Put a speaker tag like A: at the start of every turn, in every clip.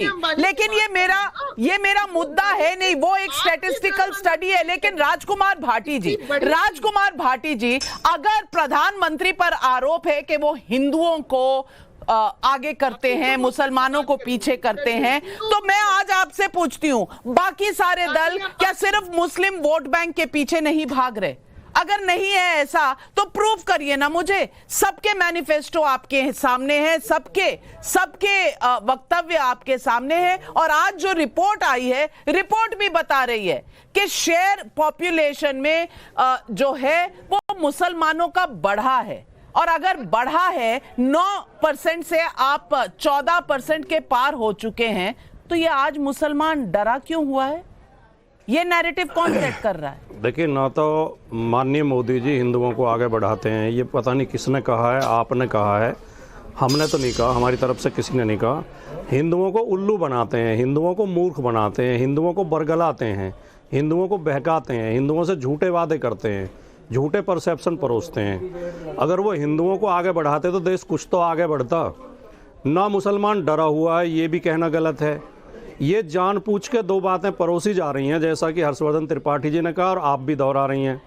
A: लेकिन ये मेरा मुद्दा है नहीं, वो एक स्टैटिस्टिकल स्टडी है। लेकिन राजकुमार भाटी जी, अगर प्रधानमंत्री पर आरोप है कि वो हिंदुओं को आगे करते हैं, मुसलमानों को पीछे करते हैं, तो मैं आज आपसे पूछती हूं, बाकी सारे दल क्या सिर्फ मुस्लिम वोट बैंक के पीछे नहीं भाग रहे? अगर नहीं है ऐसा तो प्रूव करिए ना मुझे। सबके मैनिफेस्टो आपके सामने है, सबके वक्तव्य आपके सामने है, और आज जो रिपोर्ट आई है, रिपोर्ट भी बता रही है कि शेयर पॉपुलेशन में जो है वो मुसलमानों का बढ़ा है, और अगर बढ़ा है 9% से आप 14% के पार हो चुके हैं, तो ये आज मुसलमान डरा क्यों हुआ है? ये नैरेटिव कौन सेट कर रहा है?
B: देखिए, ना तो माननीय मोदी जी हिंदुओं को आगे बढ़ाते हैं, ये पता नहीं किसने कहा है, आपने कहा है, हमने तो नहीं कहा, हमारी तरफ से किसी ने नहीं कहा। हिंदुओं को उल्लू बनाते हैं, हिंदुओं को मूर्ख बनाते हैं, हिंदुओं को बरगलाते हैं, हिंदुओं को बहकाते हैं, हिंदुओं से झूठे वादे करते हैं, झूठे परसेप्शन परोसते हैं। अगर वो हिंदुओं को आगे बढ़ाते तो देश कुछ तो आगे बढ़ता। ना मुसलमान डरा हुआ है, ये भी कहना गलत है। ये जानबूझ के दो बातें परोसी जा रही हैं, जैसा कि हर्षवर्धन त्रिपाठी जी ने कहा और आप भी दोहरा रही हैं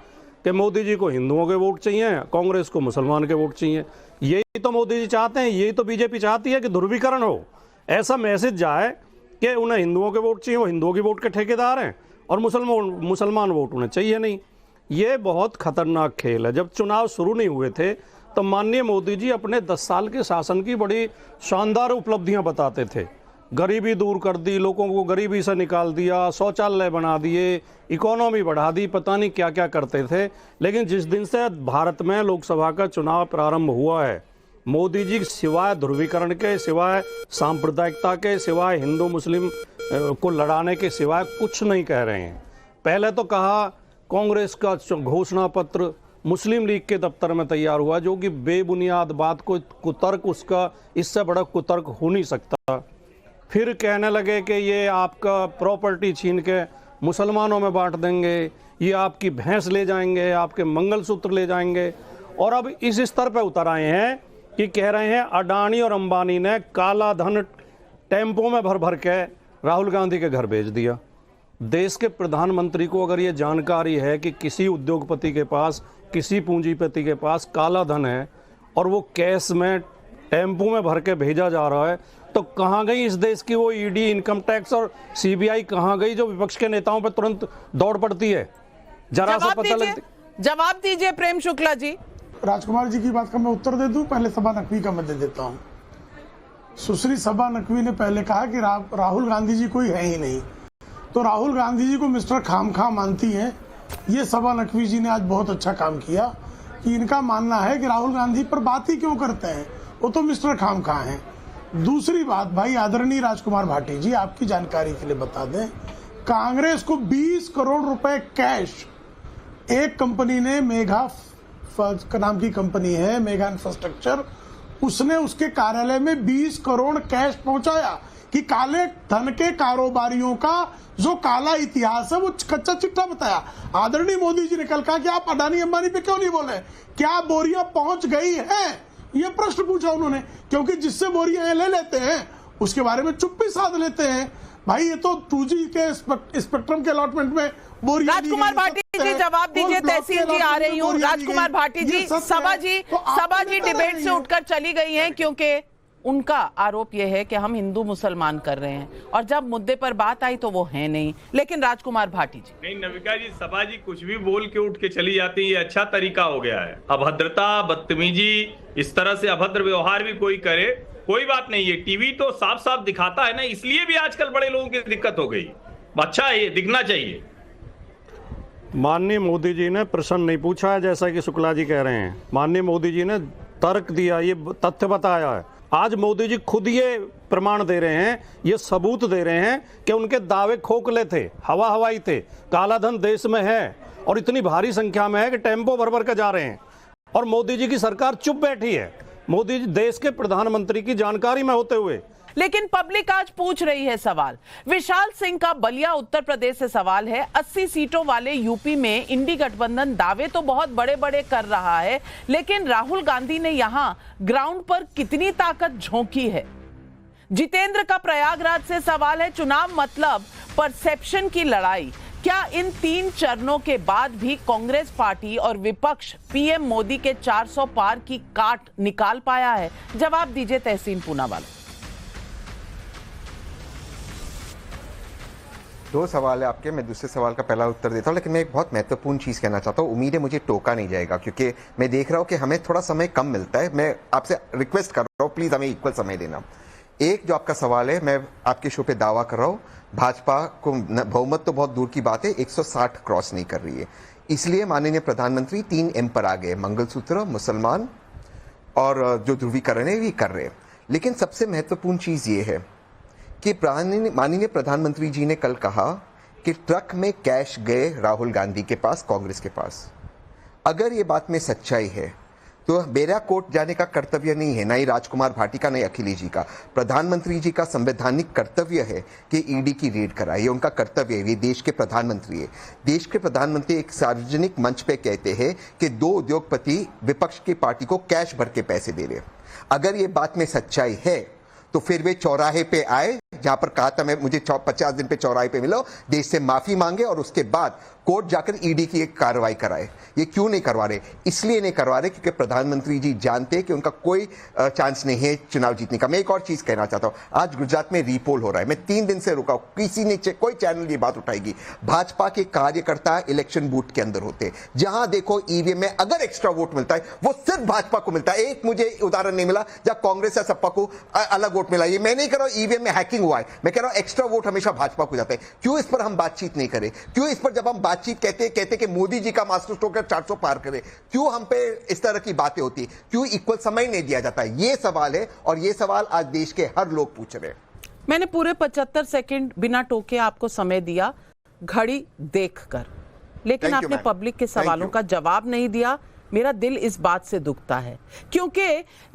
B: कि मोदी जी को हिंदुओं के वोट चाहिए, कांग्रेस को मुसलमान के वोट चाहिए। यही तो मोदी जी चाहते हैं, यही तो बीजेपी चाहती है कि ध्रुवीकरण हो, ऐसा मैसेज जाए कि उन्हें हिंदुओं के वोट चाहिए, वो हिंदुओं की वोट के ठेकेदार हैं, और मुसलमान वोट उन्हें चाहिए नहीं। ये बहुत खतरनाक खेल है। जब चुनाव शुरू नहीं हुए थे तो माननीय मोदी जी अपने 10 साल के शासन की बड़ी शानदार उपलब्धियां बताते थे। गरीबी दूर कर दी, लोगों को गरीबी से निकाल दिया, शौचालय बना दिए, इकोनॉमी बढ़ा दी, पता नहीं क्या क्या करते थे। लेकिन जिस दिन से भारत में लोकसभा का चुनाव प्रारंभ हुआ है, मोदी जी सिवाय ध्रुवीकरण के, सिवाय सांप्रदायिकता के, सिवाय हिंदू मुस्लिम को लड़ाने के सिवाय कुछ नहीं कह रहे हैं। पहले तो कहा कांग्रेस का घोषणा पत्र मुस्लिम लीग के दफ्तर में तैयार हुआ, जो कि बेबुनियाद बात को कुतर्क, उसका इससे बड़ा कुतर्क हो नहीं सकता। फिर कहने लगे कि ये आपका प्रॉपर्टी छीन के मुसलमानों में बांट देंगे, ये आपकी भैंस ले जाएंगे, आपके मंगलसूत्र ले जाएंगे, और अब इस स्तर पे उतर आए हैं कि कह रहे हैं अडानी और अंबानी ने काला धन टेम्पो में भर भर के राहुल गांधी के घर भेज दिया। देश के प्रधानमंत्री को अगर ये जानकारी है कि किसी उद्योगपति के पास, किसी पूंजीपति के पास काला धन है और वो कैश में टेम्पो में भर के भेजा जा रहा है, तो कहाँ गई इस देश की वो ईडी, इनकम टैक्स और सीबीआई कहाँ गई जो विपक्ष के नेताओं पर तुरंत दौड़ पड़ती है? जरा सा पता लगती।
A: जवाब दीजिए प्रेम शुक्ला जी।
C: राजकुमार जी की बात का मैं उत्तर दे दूं, पहले सबा नकवी का मैं दे देता हूं। सुश्री सबा नकवी ने पहले कहा कि राहुल गांधी जी कोई है ही नहीं, तो राहुल गांधी जी को मिस्टर खामखा मानती हैं। ये सबा नकवी जी ने आज बहुत अच्छा काम किया कि इनका मानना है कि राहुल गांधी पर बात ही क्यों करते हैं, वो तो मिस्टर खामखा हैं। दूसरी बात, भाई आदरणीय राजकुमार भाटी जी, आपकी जानकारी के लिए बता दें, कांग्रेस को 20 करोड़ रुपए कैश एक कंपनी ने, मेगा नाम की कंपनी है, मेगा इंफ्रास्ट्रक्चर, उसने उसके कार्यालय में 20 करोड़ कैश पहुंचाया कि काले धन के कारोबारियों का जो काला इतिहास है वो कच्चा चिट्ठा बताया। आदरणीय मोदी जी ने कल कहा कि आप अडानी अंबानी पे क्यों नहीं बोले, क्या बोरियां पहुंच गई है, ये प्रश्न पूछा उन्होंने, क्योंकि जिससे बोरियां ले लेते हैं उसके बारे में चुप्पी साध लेते हैं। भाई ये तो 2G के स्पेक्ट्रम के अलॉटमेंट में बोरियां।
A: राजकुमार भाटी जी जवाब दीजिए। तहसील जी आ रही हूँ। राजकुमार भाटी जी, सभा जी डिबेट से उठकर चली गई हैं क्योंकि उनका आरोप यह है कि हम हिंदू मुसलमान कर रहे हैं, और जब मुद्दे पर बात आई तो वो है नहीं। लेकिन राजकुमार भाटी जी,
D: नहीं नविका जी, सभा जी कुछ भी बोल के उठ के चली जाती है, ये अच्छा तरीका हो गया है। अभद्रता, बदतमीजी, इस तरह से अभद्र व्यवहार भी कोई करे, कोई बात नहीं है। टीवी तो साफ साफ दिखाता है ना, इसलिए भी आजकल बड़े लोगों की दिक्कत हो गई। अच्छा है, ये दिखना चाहिए।
B: माननीय मोदी जी ने प्रश्न नहीं पूछा है, जैसा कि शुक्ला जी कह रहे हैं। माननीय मोदी जी ने तर्क दिया, ये तथ्य बताया है। आज मोदी जी खुद ये प्रमाण दे रहे हैं, ये सबूत दे रहे हैं कि उनके दावे खोखले थे, हवा हवाई थे। काला धन देश में है और इतनी भारी संख्या में है कि टेम्पो भर भर के जा रहे हैं, और मोदी जी की सरकार चुप बैठी है, मोदी जी देश के प्रधानमंत्री की जानकारी में होते हुए।
A: लेकिन पब्लिक आज पूछ रही है सवाल। विशाल सिंह का बलिया उत्तर प्रदेश से सवाल है। 80 सीटों वाले यूपी में इंडी गठबंधन दावे तो बहुत बड़े बड़े कर रहा है, लेकिन राहुल गांधी ने यहां ग्राउंड पर कितनी ताकत झोंकी है? जितेंद्र का प्रयागराज से सवाल है, चुनाव मतलब परसेप्शन की लड़ाई। क्या इन 3 चरणों के बाद भी कांग्रेस पार्टी और विपक्ष पीएम मोदी के 400 पार की काट निकाल पाया है? जवाब दीजिए तहसीन पूनावाला।
E: 2 सवाल है आपके, मैं दूसरे सवाल का पहला उत्तर देता हूं, लेकिन मैं एक बहुत महत्वपूर्ण चीज कहना चाहता हूं। उम्मीद है मुझे टोका नहीं जाएगा, क्योंकि मैं देख रहा हूं कि हमें थोड़ा समय कम मिलता है। मैं आपसे रिक्वेस्ट कर रहा हूं, प्लीज हमें इक्वल समय देना। एक जो आपका सवाल है, मैं आपके शो पे दावा कर रहा हूं, भाजपा को बहुमत तो बहुत दूर की बात है, 160 क्रॉस नहीं कर रही है। इसलिए माननीय प्रधानमंत्री 3 M पर आ गए, मंगलसूत्र, मुसलमान और जो ध्रुवीकरण है, ये कर रहे हैं। लेकिन सबसे महत्वपूर्ण चीज ये है कि माननीय प्रधानमंत्री जी ने कल कहा कि ट्रक में कैश गए राहुल गांधी के पास, कांग्रेस के पास। अगर ये बात में सच्चाई है तो मेरा कोर्ट जाने का कर्तव्य नहीं है, ना ही राजकुमार भाटी का, ना ही अखिलेश जी का। प्रधानमंत्री जी का संवैधानिक कर्तव्य है कि ईडी की रेड कराए, ये उनका कर्तव्य है। ये देश के प्रधानमंत्री है। देश के प्रधानमंत्री एक सार्वजनिक मंच पे कहते हैं कि 2 उद्योगपति विपक्ष की पार्टी को कैश भर के पैसे दे रहे। अगर ये बात में सच्चाई है तो फिर वे चौराहे पे आए, जहां पर कहा था मैं मुझे 50 दिन पे चौराहे पे मिलो, देश से माफी मांगे और उसके बाद कोर्ट जाकर ईडी की एक कार्रवाई कराए। ये क्यों नहीं करवा रहे? इसलिए नहीं करवा रहे क्योंकि प्रधानमंत्री जी जानते हैं कि उनका कोई चांस नहीं है चुनाव जीतने का। मैं एक और चीज कहना चाहता हूं, आज गुजरात में रीपोल हो रहा है। मैं 3 दिन से रुका हूं, किसी ने कोई चैनल ये बात उठाएगी। भाजपा के कार्यकर्ता इलेक्शन बूथ के अंदर होते, जहां देखो ईवीएम में अगर एक्स्ट्रा वोट मिलता है वो सिर्फ भाजपा को मिलता है। एक मुझे उदाहरण नहीं मिला जहां कांग्रेस या सपा को अलग वोट मिला। ये मैं नहीं कह रहा हूं ईवीएम में हैकिंग हुआ है, मैं कह रहा हूं एक्स्ट्रा वोट हमेशा भाजपा को जाता है। क्यों इस पर हम बातचीत नहीं करें? क्यों इस पर जब हम बातचीत कहते कि मोदी जी का मास्टर स्ट्रोक 400 पार करे, क्यों हम पे इस तरह की बातें होती? क्यों इक्वल समय नहीं दिया जाता? ये सवाल है और ये सवाल आज देश के हर लोग पूछ रहे हैं।
A: मैंने पूरे 75 सेकंड बिना टोके आपको समय दिया, घड़ी देखकर, लेकिन आपने पब्लिक के सवालों का जवाब नहीं दिया। मेरा दिल इस बात से दुखता है, क्योंकि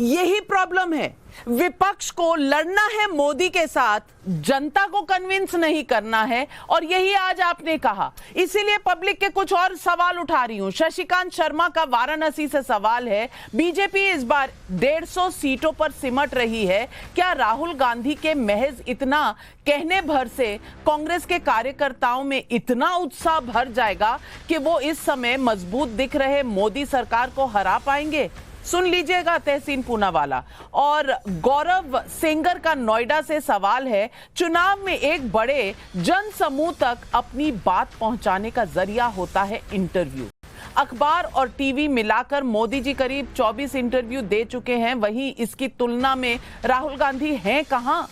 A: यही प्रॉब्लम है। विपक्ष को लड़ना है मोदी के साथ, जनता को कन्विंस नहीं करना है, और यही आज आपने कहा। इसीलिए पब्लिक के कुछ और सवाल उठा रही हूं। शशिकांत शर्मा का वाराणसी से सवाल है, बीजेपी इस बार 150 सीटों पर सिमट रही है। क्या राहुल गांधी के महज इतना कहने भर से कांग्रेस के कार्यकर्ताओं में इतना उत्साह भर जाएगा कि वो इस समय मजबूत दिख रहे मोदी सरकार को हरा पाएंगे? सुन लीजिएगा तहसीन पूनावाला। और गौरव सेंगर का नोएडा से सवाल है, चुनाव में एक बड़े जन समूह तक अपनी बात पहुंचाने का जरिया होता है इंटरव्यू। अखबार और टीवी मिलाकर मोदी जी करीब 24 इंटरव्यू दे चुके हैं, वहीं इसकी तुलना में राहुल गांधी हैं कहां?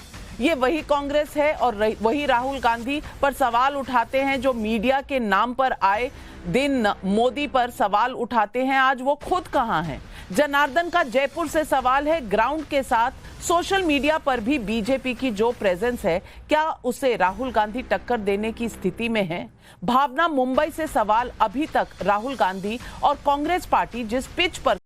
A: ये वही कांग्रेस है और वही राहुल गांधी पर सवाल उठाते हैं जो मीडिया के नाम पर आए दिन मोदी पर सवाल उठाते हैं। आज वो खुद कहां हैं? जनार्दन का जयपुर से सवाल है, ग्राउंड के साथ सोशल मीडिया पर भी बीजेपी की जो प्रेजेंस है, क्या उसे राहुल गांधी टक्कर देने की स्थिति में है? भावना मुंबई से सवाल, अभी तक राहुल गांधी और कांग्रेस पार्टी जिस पिच पर